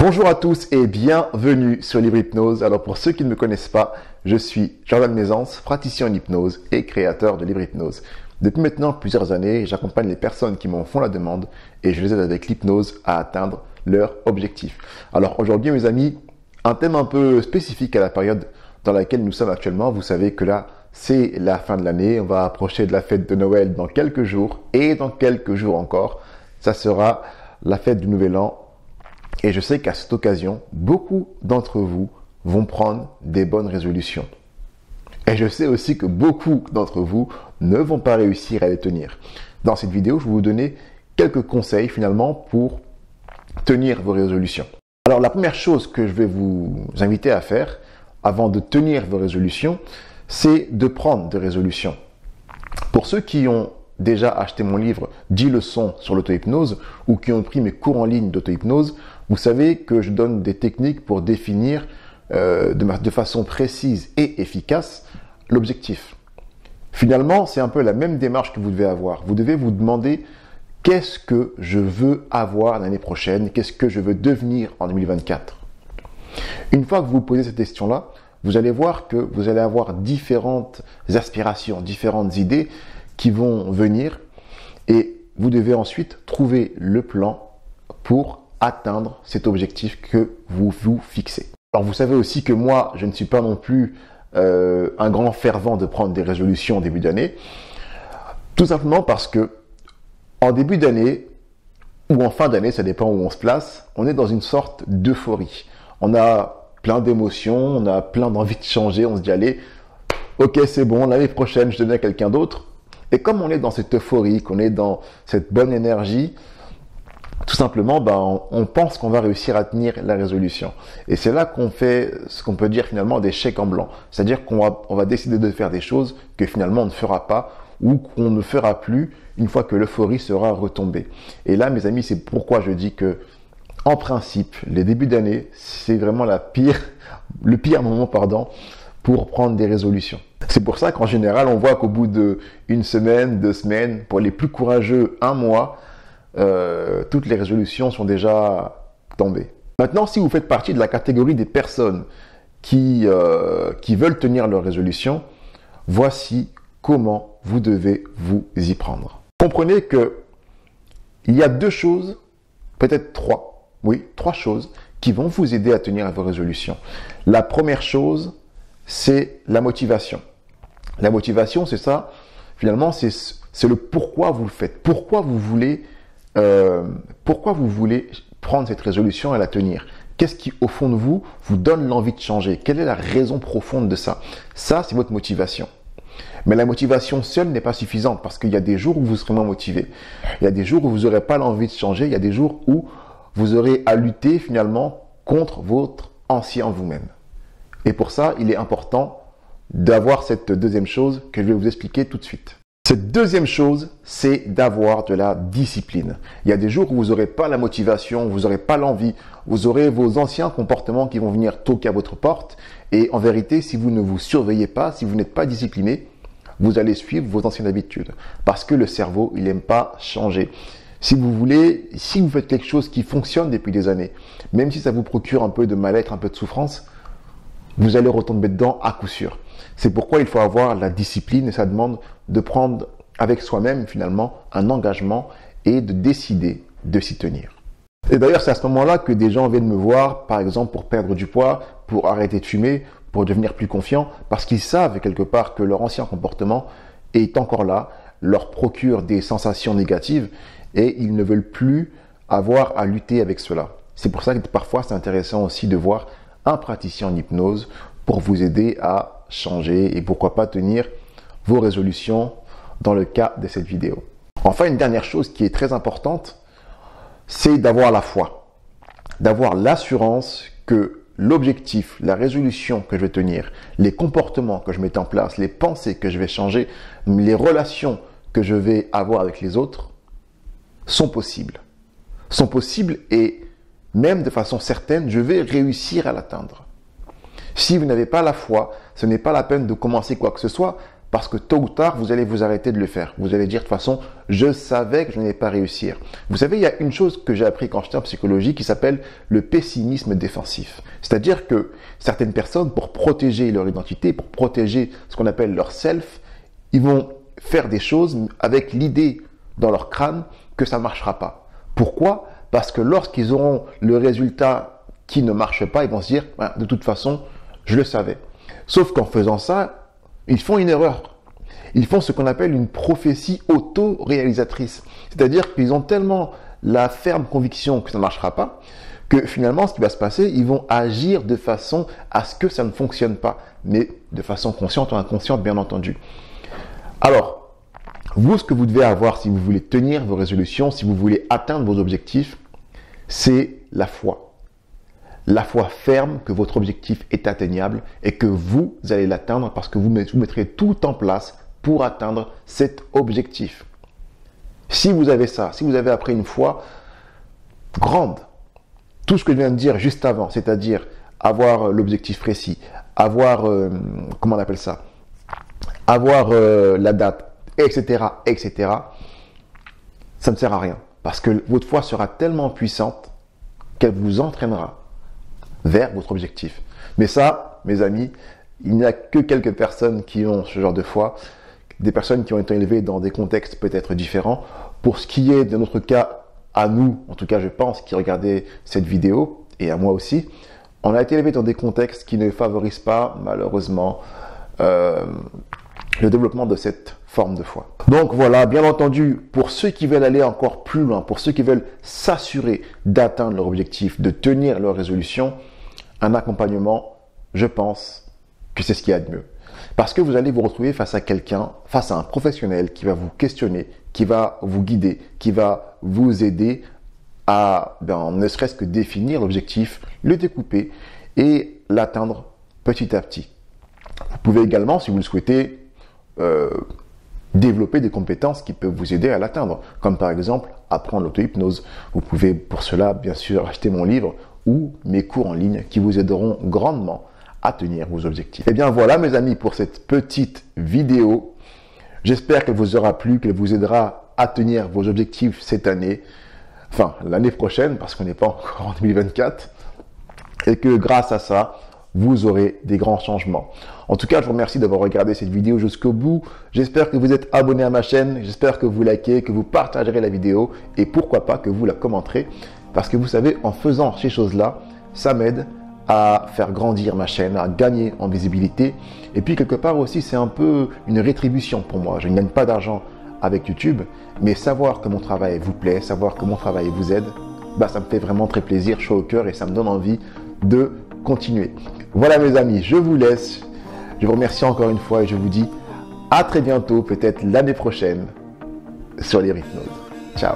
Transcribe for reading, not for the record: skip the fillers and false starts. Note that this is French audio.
Bonjour à tous et bienvenue sur Libre Hypnose. Alors pour ceux qui ne me connaissent pas, je suis Jordan Mézance, praticien en hypnose et créateur de Libre Hypnose. Depuis maintenant plusieurs années, j'accompagne les personnes qui m'en font la demande et je les aide avec l'hypnose à atteindre leur objectif. Alors aujourd'hui mes amis, un thème un peu spécifique à la période dans laquelle nous sommes actuellement. Vous savez que là, c'est la fin de l'année, on va approcher de la fête de Noël dans quelques jours et dans quelques jours encore, ça sera la fête du Nouvel An. Et je sais qu'à cette occasion, beaucoup d'entre vous vont prendre des bonnes résolutions. Et je sais aussi que beaucoup d'entre vous ne vont pas réussir à les tenir. Dans cette vidéo, je vais vous donner quelques conseils finalement pour tenir vos résolutions. Alors la première chose que je vais vous inviter à faire avant de tenir vos résolutions, c'est de prendre des résolutions. Pour ceux qui ont déjà acheté mon livre 10 leçons sur l'auto-hypnose ou qui ont pris mes cours en ligne d'auto-hypnose, vous savez que je donne des techniques pour définir de façon précise et efficace l'objectif. Finalement, c'est un peu la même démarche que vous devez avoir. Vous devez vous demander qu'est-ce que je veux avoir l'année prochaine, qu'est-ce que je veux devenir en 2024. Une fois que vous vous posez cette question-là, vous allez voir que vous allez avoir différentes aspirations, différentes idées qui vont venir et vous devez ensuite trouver le plan pour atteindre cet objectif que vous vous fixez. Alors vous savez aussi que moi, je ne suis pas non plus un grand fervent de prendre des résolutions au début d'année, tout simplement parce que en début d'année ou en fin d'année, ça dépend où on se place, on est dans une sorte d'euphorie. On a plein d'émotions, on a plein d'envie de changer, on se dit allez, ok c'est bon, l'année prochaine je deviens quelqu'un d'autre. Et comme on est dans cette euphorie, qu'on est dans cette bonne énergie, tout simplement, on pense qu'on va réussir à tenir la résolution. Et c'est là qu'on fait ce qu'on peut dire finalement des chèques en blanc. C'est-à-dire qu'on va décider de faire des choses que finalement on ne fera pas ou qu'on ne fera plus une fois que l'euphorie sera retombée. Et là, mes amis, c'est pourquoi je dis que, en principe, les débuts d'année, c'est vraiment le pire moment, pour prendre des résolutions. C'est pour ça qu'en général, on voit qu'au bout d'une semaine, 2 semaines, pour les plus courageux, 1 mois, toutes les résolutions sont déjà tombées. Maintenant, si vous faites partie de la catégorie des personnes qui veulent tenir leurs résolutions, voici comment vous devez vous y prendre. Comprenez que il y a 2 choses, peut-être 3, oui, 3 choses qui vont vous aider à tenir vos résolutions. La première chose, c'est la motivation. La motivation, c'est ça, finalement, c'est le pourquoi vous le faites. Pourquoi vous voulez prendre cette résolution et la tenir? Qu'est-ce qui, au fond de vous donne l'envie de changer? Quelle est la raison profonde de ça? Ça, c'est votre motivation. Mais la motivation seule n'est pas suffisante parce qu'il y a des jours où vous serez moins motivé. Il y a des jours où vous n'aurez pas l'envie de changer. Il y a des jours où vous aurez à lutter finalement contre votre ancien vous-même. Et pour ça, il est important d'avoir cette deuxième chose que je vais vous expliquer tout de suite. Cette deuxième chose, c'est d'avoir de la discipline. Il y a des jours où vous n'aurez pas la motivation, vous n'aurez pas l'envie, vous aurez vos anciens comportements qui vont venir toquer à votre porte. Et en vérité, si vous ne vous surveillez pas, si vous n'êtes pas discipliné, vous allez suivre vos anciennes habitudes. Parce que le cerveau, il n'aime pas changer. Si vous faites quelque chose qui fonctionne depuis des années, même si ça vous procure un peu de mal-être, un peu de souffrance, vous allez retomber dedans à coup sûr. C'est pourquoi il faut avoir la discipline et ça demande de prendre avec soi-même finalement un engagement et de décider de s'y tenir. Et d'ailleurs, c'est à ce moment-là que des gens viennent me voir, par exemple pour perdre du poids, pour arrêter de fumer, pour devenir plus confiant, parce qu'ils savent quelque part que leur ancien comportement est encore là, leur procure des sensations négatives et ils ne veulent plus avoir à lutter avec cela. C'est pour ça que parfois c'est intéressant aussi de voir un praticien en hypnose pour vous aider à changer et pourquoi pas tenir vos résolutions dans le cas de cette vidéo. Enfin, une dernière chose qui est très importante, c'est d'avoir la foi, d'avoir l'assurance que l'objectif, la résolution que je vais tenir, les comportements que je mets en place, les pensées que je vais changer, les relations que je vais avoir avec les autres sont possibles. Sont possibles et même de façon certaine, je vais réussir à l'atteindre. Si vous n'avez pas la foi, ce n'est pas la peine de commencer quoi que ce soit parce que tôt ou tard, vous allez vous arrêter de le faire. Vous allez dire, de toute façon, je savais que je n'allais pas réussir. Vous savez, il y a une chose que j'ai appris quand j'étais en psychologie qui s'appelle le pessimisme défensif. C'est-à-dire que certaines personnes, pour protéger leur identité, pour protéger ce qu'on appelle leur self, ils vont faire des choses avec l'idée dans leur crâne que ça ne marchera pas. Pourquoi? Parce que lorsqu'ils auront le résultat qui ne marche pas, ils vont se dire, de toute façon, je le savais. Sauf qu'en faisant ça, ils font une erreur. Ils font ce qu'on appelle une prophétie auto-réalisatrice. C'est-à-dire qu'ils ont tellement la ferme conviction que ça ne marchera pas, que finalement, ce qui va se passer, ils vont agir de façon à ce que ça ne fonctionne pas, mais de façon consciente ou inconsciente, bien entendu. Alors, vous, ce que vous devez avoir si vous voulez tenir vos résolutions, si vous voulez atteindre vos objectifs, c'est la foi. La foi ferme que votre objectif est atteignable et que vous allez l'atteindre parce que vous mettrez tout en place pour atteindre cet objectif. Si vous avez ça, si vous avez après une foi grande, tout ce que je viens de dire juste avant, c'est-à-dire avoir l'objectif précis, avoir, comment on appelle ça, avoir la date, etc., etc., ça ne sert à rien. Parce que votre foi sera tellement puissante qu'elle vous entraînera vers votre objectif. Mais ça, mes amis, il n'y a que quelques personnes qui ont ce genre de foi, des personnes qui ont été élevées dans des contextes peut-être différents. Pour ce qui est de notre cas, à nous, en tout cas je pense, qui regardaient cette vidéo, et à moi aussi, on a été élevés dans des contextes qui ne favorisent pas, malheureusement, le développement de cette forme de foi. Donc voilà, bien entendu, pour ceux qui veulent aller encore plus loin, pour ceux qui veulent s'assurer d'atteindre leur objectif, de tenir leur résolution, un accompagnement, je pense que c'est ce qu'il y a de mieux. Parce que vous allez vous retrouver face à quelqu'un, face à un professionnel qui va vous questionner, qui va vous guider, qui va vous aider à ne serait-ce que définir l'objectif, le découper et l'atteindre petit à petit. Vous pouvez également, si vous le souhaitez, développer des compétences qui peuvent vous aider à l'atteindre, comme par exemple apprendre l'auto-hypnose. Vous pouvez pour cela bien sûr acheter mon livre ou mes cours en ligne qui vous aideront grandement à tenir vos objectifs. Et bien voilà mes amis pour cette petite vidéo. J'espère qu'elle vous aura plu, qu'elle vous aidera à tenir vos objectifs cette année, enfin l'année prochaine parce qu'on n'est pas encore en 2024 et que grâce à ça, vous aurez des grands changements. En tout cas, je vous remercie d'avoir regardé cette vidéo jusqu'au bout. J'espère que vous êtes abonné à ma chaîne. J'espère que vous likez, que vous partagerez la vidéo et pourquoi pas que vous la commenterez. Parce que vous savez, en faisant ces choses-là, ça m'aide à faire grandir ma chaîne, à gagner en visibilité. Et puis quelque part aussi, c'est un peu une rétribution pour moi. Je ne gagne pas d'argent avec YouTube, mais savoir que mon travail vous plaît, savoir que mon travail vous aide, ça me fait vraiment très plaisir, chaud au cœur et ça me donne envie de continuer. Voilà mes amis, je vous laisse. Je vous remercie encore une fois et je vous dis à très bientôt, peut-être l'année prochaine, sur Libre Hypnose. Ciao.